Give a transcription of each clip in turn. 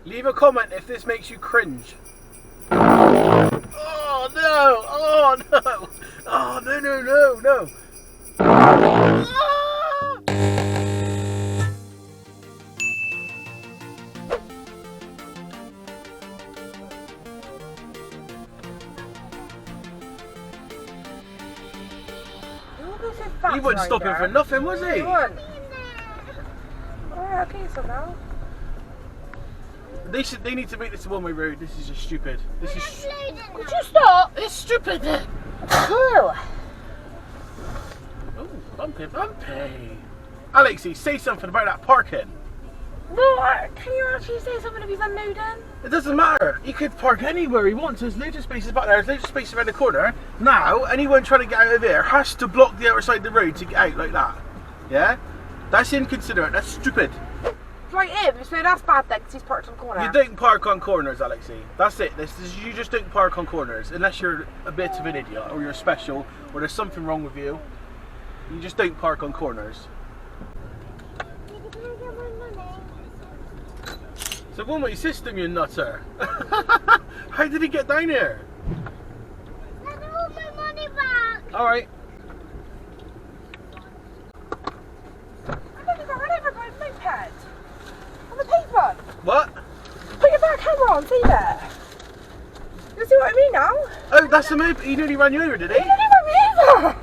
Leave a comment if this makes you cringe. Oh no! Oh no! Oh no no no no! He wouldn't stop him for nothing, was he? He wouldn't. Alright, okay, so now. They need to make this a one-way road. This is just stupid. This is. Could you stop? It's stupid. Oh, bumpy. Alexii, say something about that parking. What? Can you actually say something if he's unloading? It doesn't matter. He could park anywhere he wants. There's loads of spaces back there. There's loads of spaces around the corner. Now, anyone trying to get out of there has to block the outside of the road to get out like that. Yeah? That's inconsiderate. That's stupid. Right, him. So that's bad then, because he's parked on the corner. You don't park on corners, Alexii. That's it. You just don't park on corners. Unless you're a bit of an idiot, or you're special, or there's something wrong with you. You just don't park on corners. It's a one-way system, you nutter. How did he get down here? I want my money back. Alright. I thought you got run over by a moped. On the pavement. What? Put your back camera on, see there. You see what I mean now? Oh, that's the moped. He nearly ran you over, did he? He nearly ran me over.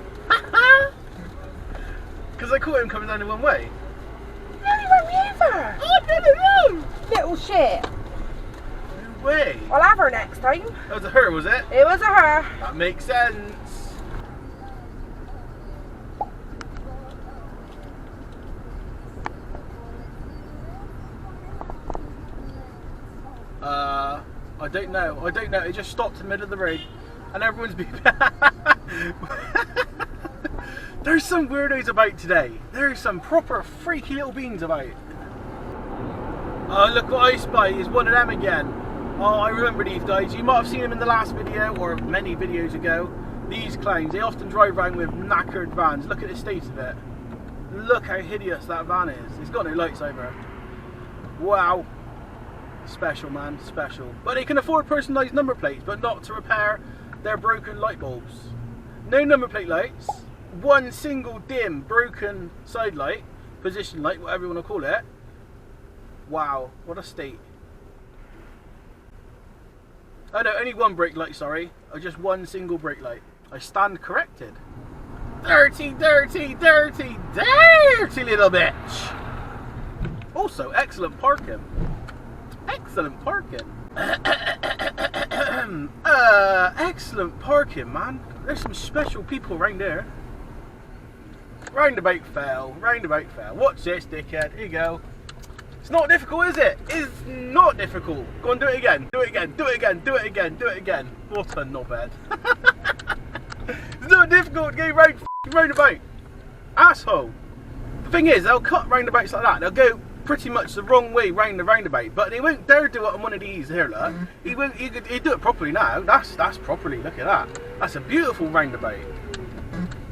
Because I caught him coming down in one way. He nearly ran me over. Oh, I didn't know. Little shit. No way. I'll have her next time. That was a her, was it? It was a her. That makes sense. I don't know. It just stopped in the middle of the road and everyone's beeping. There's some weirdos about today. There's some proper freaky little beans about. Oh, look what I spy. It's one of them again. Oh, I remember these guys. You might have seen them in the last video or many videos ago. These clowns, they often drive around with knackered vans. Look at the state of it. Look how hideous that van is. It's got no lights over. Wow. Special, man, special. But they can afford personalised number plates, but not to repair their broken light bulbs. No number plate lights. One single dim, broken side light, position light, whatever you want to call it. Wow, what a state. Oh no, only one brake light, sorry. Or just one single brake light. I stand corrected. Dirty, dirty, dirty, dirty little bitch. Also, excellent parking. Excellent parking. Excellent parking, man. There's some special people around there. Roundabout fell, roundabout fell. Watch this, dickhead. Here you go. It's not difficult, is it? It's not difficult. Go on, do it again. Do it again. Do it again. Do it again. Do it again. What a knobhead. It's not difficult to go round roundabout. Asshole. The thing is, they'll cut roundabouts like that. They'll go pretty much the wrong way round the roundabout, but they won't dare do it on one of these here. Look, he'd do it properly now. That's properly. Look at that. That's a beautiful roundabout.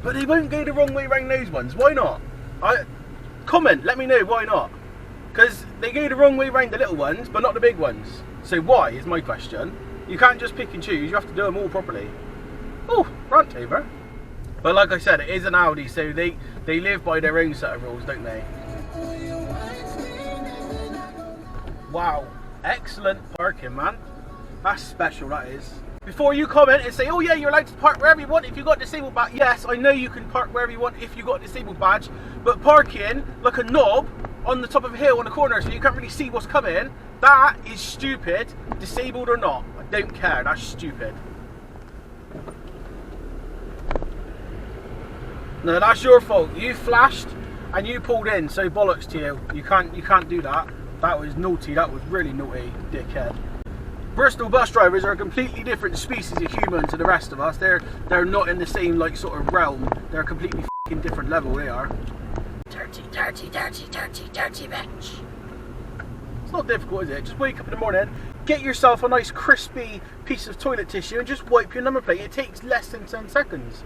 But they won't go the wrong way round those ones. Why not? Comment. Let me know why not. Because they go the wrong way round the little ones, but not the big ones. So why is my question. You can't just pick and choose. You have to do them all properly. Oh, rant over. But like I said, it is an Audi, so they live by their own set of rules, don't they? Wow, excellent parking, man. That's special, that is. Before you comment and say, oh yeah, you're allowed to park wherever you want if you've got a disabled badge. Yes, I know you can park wherever you want if you've got a disabled badge, but parking like a knob on the top of a hill on a corner so you can't really see what's coming, that is stupid, disabled or not. I don't care, that's stupid. No, that's your fault. You flashed and you pulled in, so bollocks to you. You can't do that. That was naughty, that was really naughty, dickhead. Bristol bus drivers are a completely different species of human to the rest of us. They're not in the same like sort of realm. They're a completely f***ing different level, they are. Dirty, dirty, dirty, dirty, dirty bitch. It's not difficult, is it? Just wake up in the morning, get yourself a nice crispy piece of toilet tissue and just wipe your number plate. It takes less than 10 seconds.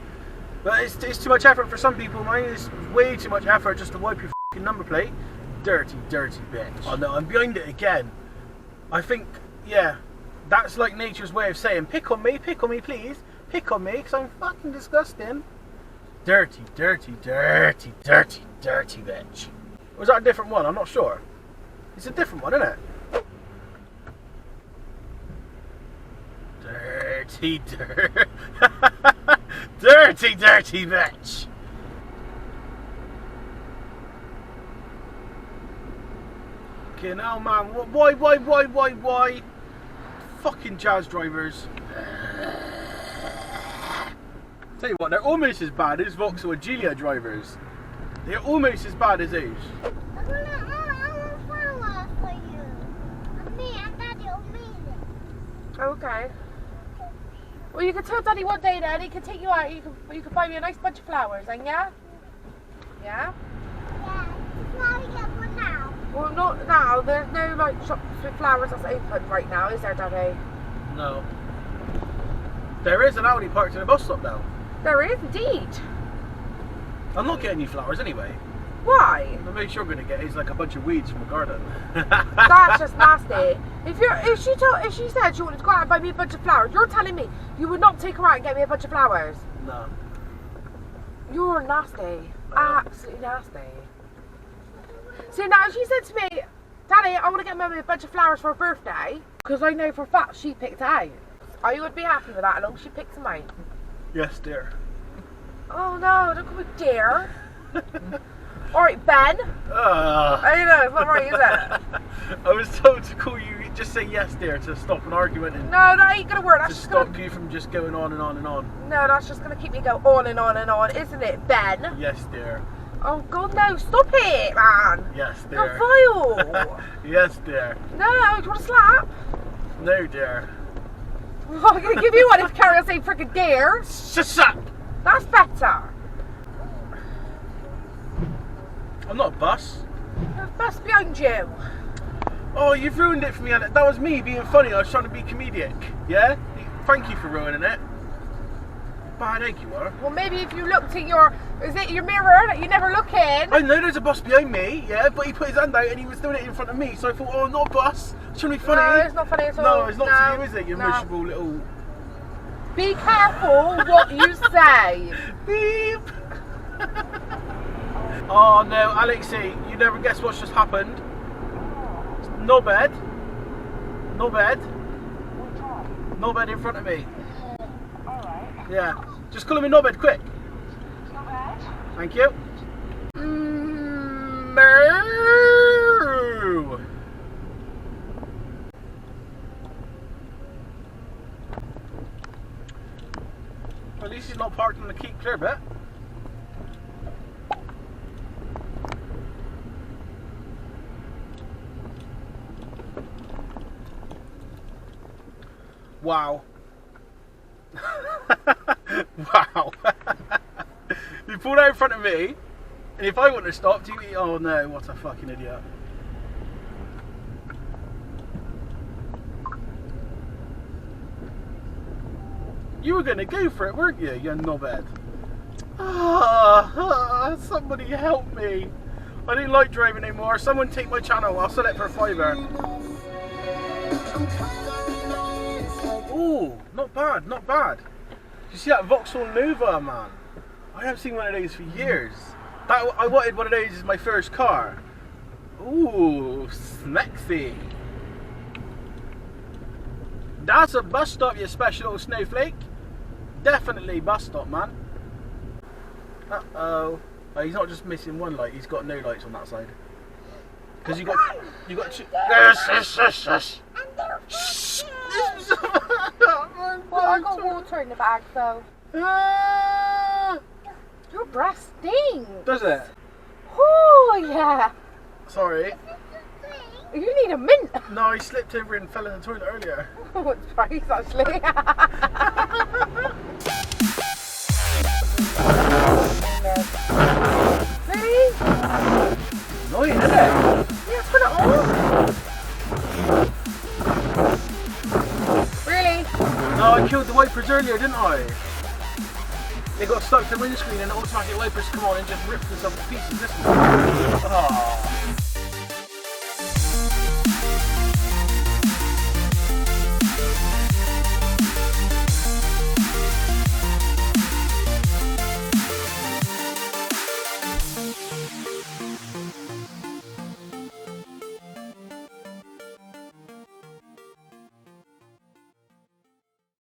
But it's too much effort for some people, man. It's way too much effort just to wipe your f***ing number plate. Dirty, dirty bitch. Oh no, I'm behind it again. I think, yeah, that's like nature's way of saying, pick on me, please. Pick on me, because I'm fucking disgusting. Dirty, dirty, dirty, dirty, dirty bitch. Or is that a different one? I'm not sure. It's a different one, isn't it? Dirty, dirty, dirty bitch. Okay, now, man, why? Fucking jazz drivers. Tell you what, they're almost as bad as Vauxhall and Gelia drivers. They're almost as bad as those. I want flowers for you. Me and Daddy will meet it. Okay. Well, you can tell Daddy one day then, he can take you out, you can buy me a nice bunch of flowers, then, yeah? Yeah? Yeah. Now we get one now. Well, not now. There's no, like, shop for flowers that's open right now, is there, Daddy? No. There is an Audi parked in a bus stop now. There is, indeed. I'm not getting you flowers anyway. Why? The most you're going to get is like a bunch of weeds from a garden. That's just nasty. If she said she wanted to go out and buy me a bunch of flowers, you're telling me you would not take her out and get me a bunch of flowers? No. You're nasty. Absolutely nasty. See, now she said to me, Daddy, I want to get Mummy a bunch of flowers for her birthday, because I know for a fact she picked it out. I would be happy with that as long as she picks them out. Yes, dear. Oh no, don't call me dear. Alright, Ben. I know, it's not right, is it? I was told to call you, just say yes, dear, to stop an argument and No, that ain't gonna work. That's to just stop gonna... you from just going on and on and on. No, that's just gonna keep me going on and on and on, isn't it, Ben? Yes, dear. Oh God, no! Stop it, man! Yes, You're dear. vile! Yes, dear. No, do you want to slap? No, dear. I'm gonna give you one if you carry on saying frickin' dear. Shut up! That's better. I'm not a bus. There's a bus behind you. Oh, you've ruined it for me, Alex. That was me being funny. I was trying to be comedic. Yeah? Thank you for ruining it. Bad egg you are. Well, maybe if you looked at your... Is it your mirror that you never look in? I know there's a bus behind me, yeah, but he put his hand out and he was doing it in front of me, so I thought, oh, not a bus. It's trying to be funny. No, it's not funny at all. No, it's not to you, is it? You miserable little... Be careful what you say. Beep! Oh no, Alexei, you never guess what's just happened. No bed. No bed. No bed in front of me. Alright. Yeah. Just call him a no bed, quick. No bed? Thank you. Moo! At least he's not parked in the keep clear bit. Wow. Wow. You pulled out in front of me, and if I wouldn't have stopped, you... Oh no, what a fucking idiot. You were going to go for it, weren't you, you knobhead? Somebody help me. I don't like driving anymore. Someone take my channel, I'll sell it for a £5. Ooh, not bad, not bad. You see that Vauxhall Nova, man? I haven't seen one of those for years. I wanted one of those as my first car. Ooh, smexy. That's a bus stop, you special little snowflake. Definitely bus stop, man. Uh-oh. Oh, he's not just missing one light, he's got no lights on that side. Because you got two... Shh. Well, I got water in the bag, though. Your breath stinks. Does it? Oh, yeah. Sorry. You need a mint. No, I slipped over and fell in the toilet earlier. What's price, actually? Really? Annoying, isn't it? Yeah, put it on. Really? No, I killed the wipers earlier, didn't I? They got stuck to the windscreen and the automatic wipers come on and just ripped us up to pieces. Listen. Oh.